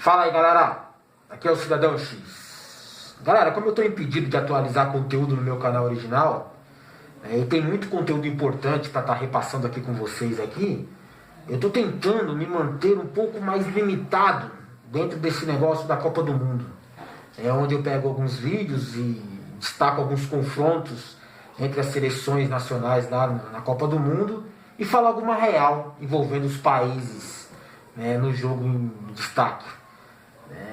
Fala aí, galera, aqui é o Cidadão X. Galera, como eu estou impedido de atualizar conteúdo no meu canal original, eu tenho muito conteúdo importante para estar repassando aqui com vocês aqui. Eu estou tentando me manter um pouco mais limitado dentro desse negócio da Copa do Mundo. É onde eu pego alguns vídeos e destaco alguns confrontos entre as seleções nacionais lá na Copa do Mundo e falo alguma real envolvendo os países, né, no jogo em destaque.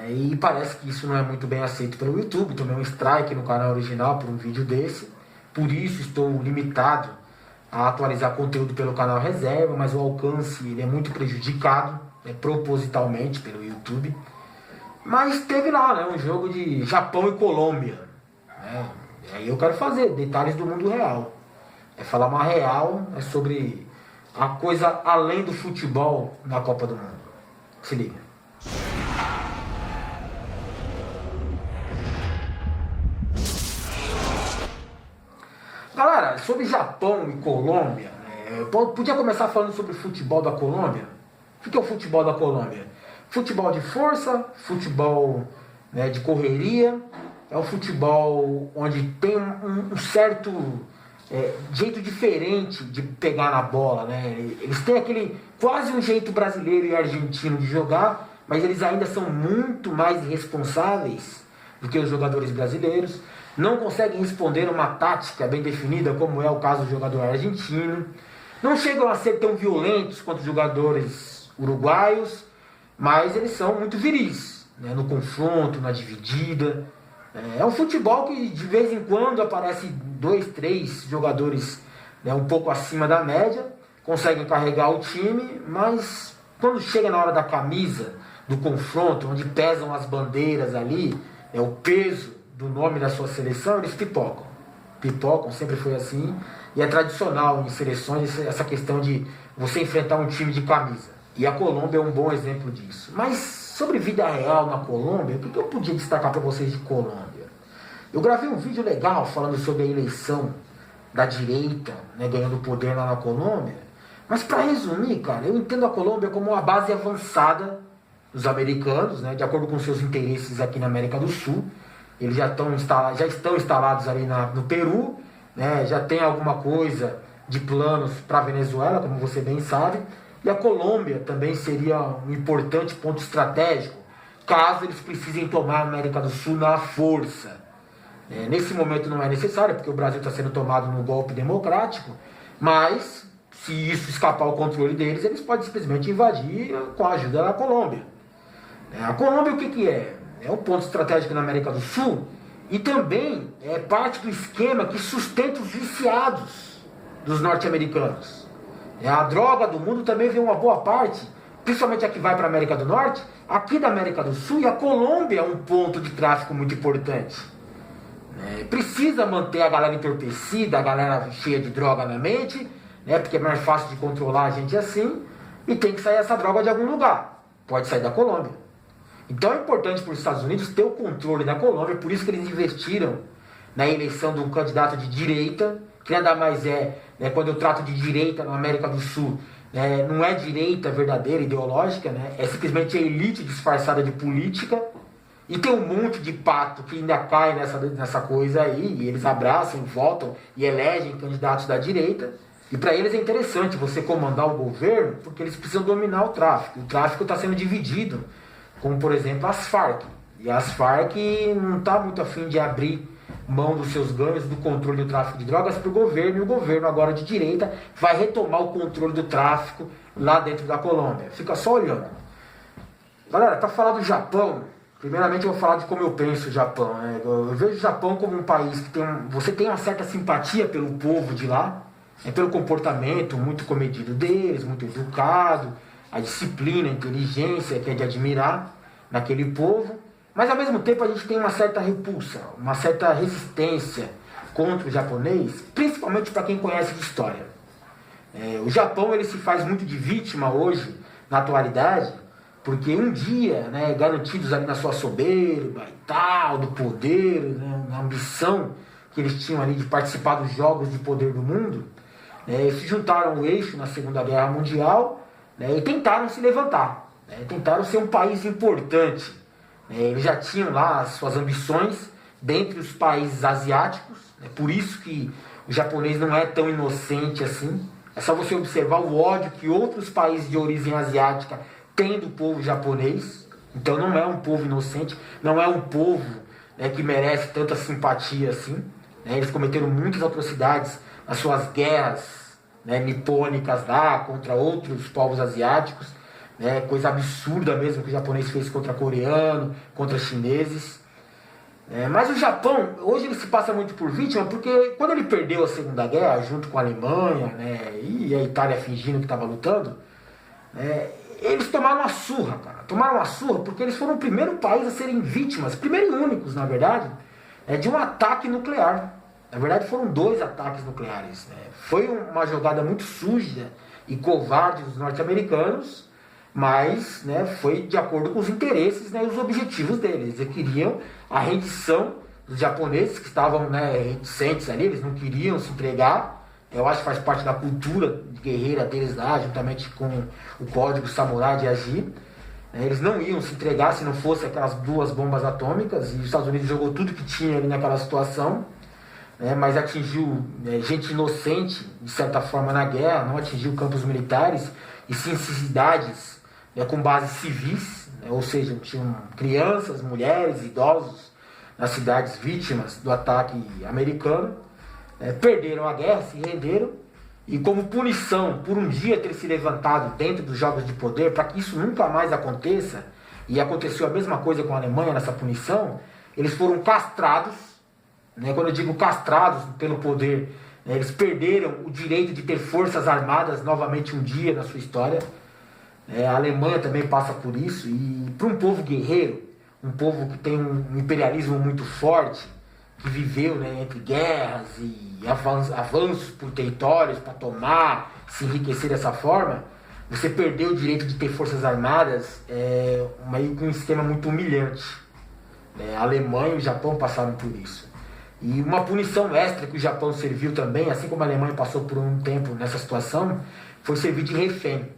E parece que isso não é muito bem aceito pelo YouTube. Tomei um strike no canal original por um vídeo desse. Por isso estou limitado a atualizar conteúdo pelo canal reserva, mas o alcance ele é muito prejudicado, propositalmente pelo YouTube. Mas teve lá, né, um jogo de Japão e Colômbia, né? E aí eu quero fazer detalhes do mundo real. Falar uma real sobre a coisa além do futebol na Copa do Mundo. Se liga. Galera, sobre Japão e Colômbia, eu podia começar falando sobre o futebol da Colômbia. O que é o futebol da Colômbia? Futebol de força, futebol, né, de correria. É um futebol onde tem um certo jeito diferente de pegar na bola, né? Eles têm aquele quase um jeito brasileiro e argentino de jogar, mas eles ainda são muito mais responsáveis do que os jogadores brasileiros. Não conseguem responder uma tática bem definida, como é o caso do jogador argentino. Não chegam a ser tão violentos quanto os jogadores uruguaios, mas eles são muito viris, né, no confronto, na dividida. É um futebol que de vez em quando aparece 2, 3 jogadores, né, um pouco acima da média, conseguem carregar o time, mas quando chega na hora da camisa, do confronto, onde pesam as bandeiras ali, o peso do nome da sua seleção, eles pipocam. Pipocam, sempre foi assim. E é tradicional em seleções essa questão de você enfrentar um time de camisa. E a Colômbia é um bom exemplo disso. Mas sobre vida real na Colômbia, o que eu podia destacar para vocês de Colômbia? Eu gravei um vídeo legal falando sobre a eleição da direita, né, ganhando poder lá na Colômbia. Mas para resumir, cara, eu entendo a Colômbia como uma base avançada dos americanos, né, de acordo com seus interesses aqui na América do Sul. Eles já estão instalados ali no Peru, né? Já tem alguma coisa de planos para a Venezuela, como você bem sabe. E a Colômbia também seria um importante ponto estratégico, caso eles precisem tomar a América do Sul na força. Nesse momento não é necessário, porque o Brasil está sendo tomado num golpe democrático, mas se isso escapar ao controle deles, eles podem simplesmente invadir com a ajuda da Colômbia. A Colômbia o que é? É um ponto estratégico na América do Sul e também é parte do esquema que sustenta os viciados dos norte-americanos. A droga do mundo também vem uma boa parte, principalmente a que vai para a América do Norte, aqui da América do Sul, e a Colômbia é um ponto de tráfico muito importante. Precisa manter a galera entorpecida, a galera cheia de droga na mente, né, porque é mais fácil de controlar a gente assim, e tem que sair essa droga de algum lugar. Pode sair da Colômbia. Então é importante para os Estados Unidos ter o controle da Colômbia, por isso que eles investiram na eleição de um candidato de direita, que nada mais é, né, quando eu trato de direita na América do Sul, né, não é direita verdadeira, ideológica, né, é simplesmente a elite disfarçada de política, e tem um monte de pato que ainda cai nessa coisa aí, e eles abraçam, votam e elegem candidatos da direita, e para eles é interessante você comandar o governo, porque eles precisam dominar o tráfico está sendo dividido, como por exemplo as Farc. E as Farc não está muito afim de abrir mão dos seus ganhos do controle do tráfico de drogas para o governo, e o governo agora de direita vai retomar o controle do tráfico lá dentro da Colômbia. Fica só olhando. Galera, para falar do Japão, primeiramente eu vou falar de como eu penso o Japão. Eu vejo o Japão como um país que você tem uma certa simpatia pelo povo de lá, pelo comportamento muito comedido deles, muito educado, a disciplina, a inteligência que é de admirar naquele povo, mas ao mesmo tempo a gente tem uma certa repulsa, uma certa resistência contra o japonês, principalmente para quem conhece de história. O Japão ele se faz muito de vítima hoje, na atualidade, porque um dia, né, garantidos ali na sua soberba e tal, do poder, né, na ambição que eles tinham ali de participar dos jogos de poder do mundo, se juntaram ao eixo na Segunda Guerra Mundial, né, e tentaram se levantar. né? Tentaram ser um país importante. Eles já tinham lá as suas ambições dentre os países asiáticos. É por isso que o japonês não é tão inocente assim. É só você observar o ódio que outros países de origem asiática têm do povo japonês. Então não é um povo inocente, não é um povo, né, que merece tanta simpatia assim. Eles cometeram muitas atrocidades nas suas guerras, né, nipônicas lá contra outros povos asiáticos. Né, coisa absurda mesmo que o japonês fez contra coreano, contra chineses. Mas o Japão, hoje ele se passa muito por vítima, porque quando ele perdeu a Segunda Guerra, junto com a Alemanha, né, e a Itália fingindo que estava lutando, eles tomaram uma surra, cara. Tomaram uma surra porque eles foram o primeiro país a serem vítimas, primeiro e únicos, na verdade, de um ataque nuclear. Na verdade, foram 2 ataques nucleares. Né. Foi uma jogada muito suja e covarde dos norte-americanos, mas, né, foi de acordo com os interesses, né, e os objetivos deles. Eles queriam a rendição dos japoneses, que estavam, né, reticentes ali, eles não queriam se entregar. Eu acho que faz parte da cultura guerreira deles lá, juntamente com o código samurai de agir. Eles não iam se entregar se não fosse aquelas 2 bombas atômicas, e os Estados Unidos jogou tudo que tinha ali naquela situação, mas atingiu gente inocente, de certa forma, na guerra, não atingiu campos militares, e sim cidades com bases civis, ou seja, tinham crianças, mulheres, idosos nas cidades vítimas do ataque americano. Perderam a guerra, se renderam, e como punição por um dia ter se levantado dentro dos jogos de poder, para que isso nunca mais aconteça, e aconteceu a mesma coisa com a Alemanha nessa punição, eles foram castrados. Quando eu digo castrados pelo poder, eles perderam o direito de ter forças armadas novamente um dia na sua história. A Alemanha também passa por isso, e para um povo guerreiro, um povo que tem um imperialismo muito forte, que viveu, entre guerras e avanços por territórios para tomar, se enriquecer dessa forma, você perdeu o direito de ter forças armadas, um esquema muito humilhante. A Alemanha e o Japão passaram por isso. E uma punição extra que o Japão serviu também, assim como a Alemanha passou por um tempo nessa situação, foi servir de refém.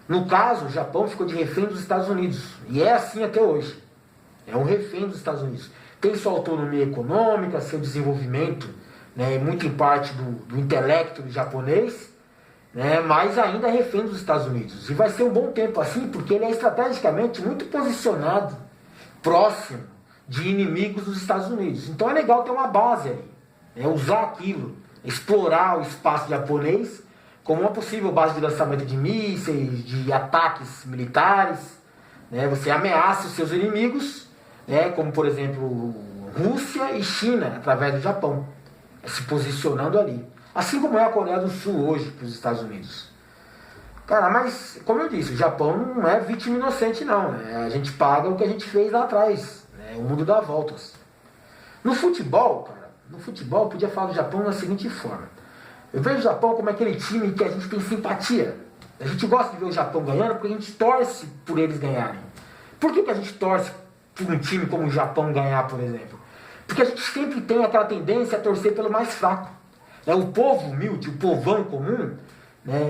No caso, o Japão ficou de refém dos Estados Unidos. E é assim até hoje. É um refém dos Estados Unidos. Tem sua autonomia econômica, seu desenvolvimento, muito em parte do intelecto do japonês, mas ainda é refém dos Estados Unidos. E vai ser um bom tempo assim, porque ele é estrategicamente muito posicionado próximo de inimigos dos Estados Unidos. Então é legal ter uma base ali. Usar aquilo, explorar o espaço japonês como uma possível base de lançamento de mísseis, de ataques militares. Você ameaça os seus inimigos, como por exemplo Rússia e China, através do Japão, se posicionando ali. Assim como é a Coreia do Sul hoje para os Estados Unidos. Cara, mas como eu disse, o Japão não é vítima inocente não. A gente paga o que a gente fez lá atrás. O mundo dá voltas. No futebol, cara, eu podia falar do Japão da seguinte forma. Eu vejo o Japão como aquele time que a gente tem simpatia. A gente gosta de ver o Japão ganhando porque a gente torce por eles ganharem. Por que a gente torce por um time como o Japão ganhar, por exemplo? Porque a gente sempre tem aquela tendência a torcer pelo mais fraco. O povo humilde, o povão comum,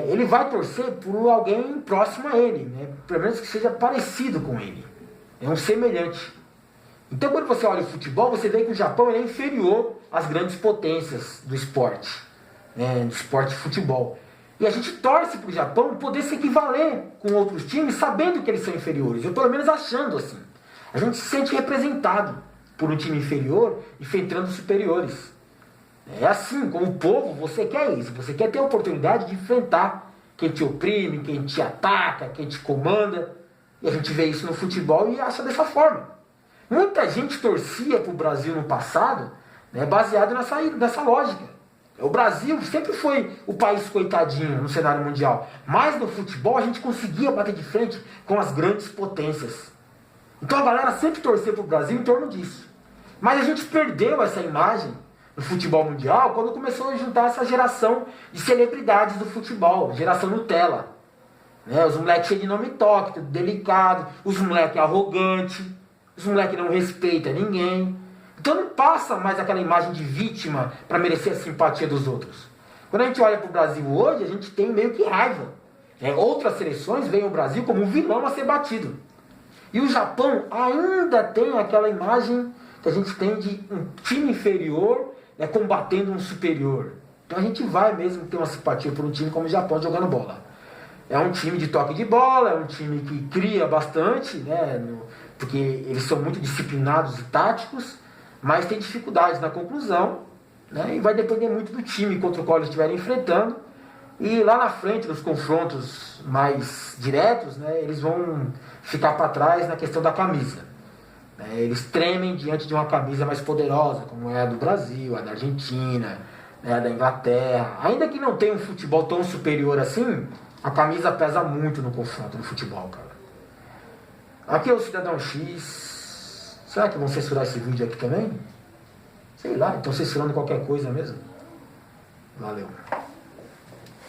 ele vai torcer por alguém próximo a ele, pelo menos que seja parecido com ele. É um semelhante. Então quando você olha o futebol, você vê que o Japão é inferior às grandes potências do esporte. Do esporte de futebol. E a gente torce para o Japão poder se equivaler com outros times, sabendo que eles são inferiores. Eu pelo menos achando assim. A gente se sente representado por um time inferior enfrentando os superiores. É assim, como povo, você quer isso. Você quer ter a oportunidade de enfrentar quem te oprime, quem te ataca, quem te comanda. E a gente vê isso no futebol e acha dessa forma. Muita gente torcia para o Brasil no passado, baseado nessa lógica. O Brasil sempre foi o país coitadinho no cenário mundial. Mas no futebol a gente conseguia bater de frente com as grandes potências. Então a galera sempre torceu para o Brasil em torno disso. Mas a gente perdeu essa imagem no futebol mundial quando começou a juntar essa geração de celebridades do futebol, geração Nutella. Os moleques cheios de nome toque, tudo delicado, os moleques arrogantes, os moleques não respeitam ninguém. Então não passa mais aquela imagem de vítima para merecer a simpatia dos outros. Quando a gente olha para o Brasil hoje, a gente tem meio que raiva. Outras seleções veem o Brasil como um vilão a ser batido. E o Japão ainda tem aquela imagem que a gente tem de um time inferior, né, combatendo um superior. Então a gente vai mesmo ter uma simpatia por um time como o Japão jogando bola. É um time de toque de bola, é um time que cria bastante, né, porque eles são muito disciplinados e táticos, mas tem dificuldades na conclusão, né, e vai depender muito do time contra o qual eles estiverem enfrentando. E lá na frente, nos confrontos mais diretos, né, eles vão ficar para trás na questão da camisa. Eles tremem diante de uma camisa mais poderosa, como é a do Brasil, a da Argentina, né, a da Inglaterra. Ainda que não tenha um futebol tão superior assim, a camisa pesa muito no confronto do futebol, cara. Aqui é o Cidadão X. Será que vão censurar esse vídeo aqui também? Sei lá, estão censurando qualquer coisa mesmo. Valeu.